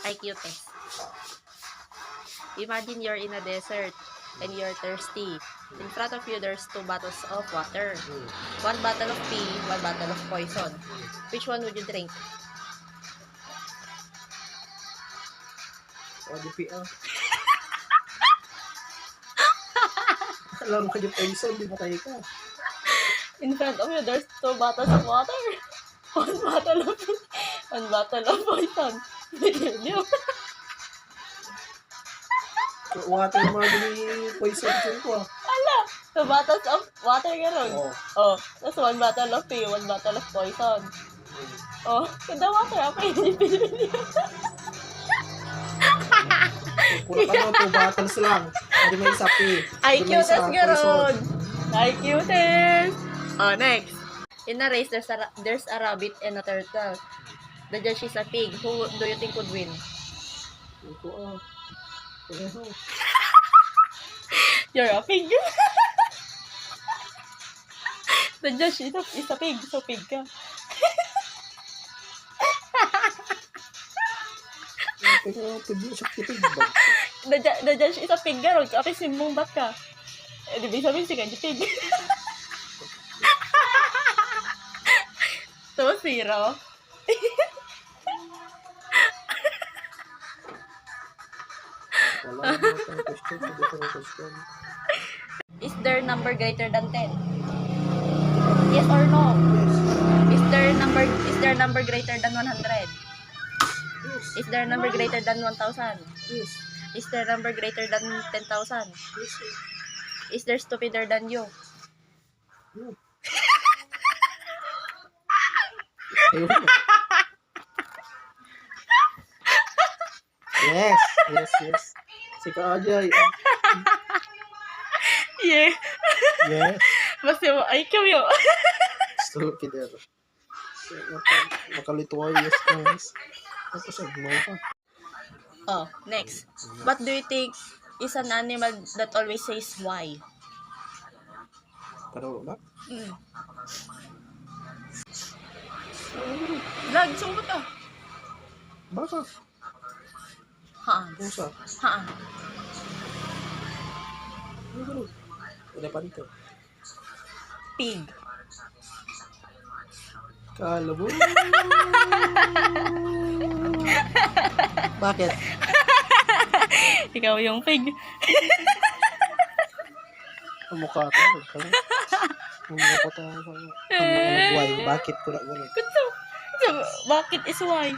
IQ test. Imagine you're in a desert and you're thirsty. In front of you, there's 2 bottles of water. 1 bottle of pee, 1 bottle of poison. Which one would you drink? Alam ko yung poison, di ba tayo ka? In front of you, there's 2 bottles of water. 1 bottle of pee, 1 bottle of poison. Which will you? Water mo din poison dyan ko. Ala! 2 bottles of water gano'n. Oo. Oh, tapos 1 bottle of pee, 1 bottle of poison. Oh, the water, ako yung pinili. Kung ano, 2 bottles lang. Hindi may isa pi. IQ test gano'n. IQ test. Oh, next. In a race, there's a rabbit and a turtle. The judge is a pig. Who do you think would win? Ito You're a pig. The judge is a pig. So, pig ka. The judge is a pig ka. Kapag simbong bat ka. Eh, di ba sabihin si Kanji pig? 2-0. Is their number greater than 10? Yes or no? Is their number greater than 100? Is their number greater than 1,000? Is their number greater than 10,000? Is there stupider than you? Yes. Si Kaajay. Yeah. Yes. Basta mo, ay kami yun. Stupider. Makalituwa, yes, guys. Tapos agmaw pa. Oh, next. What do you think is an animal that always says why? Pero ba? Lag, sumot ah. Baka. Haan. Pusa. Haan. Udah pa dito. Pig. Kala mo. Bakit? Ikaw yung pig. Ang mukha ko. Ang mukha ko tayo. Why? Bakit ko na gano'n? Bakit is why?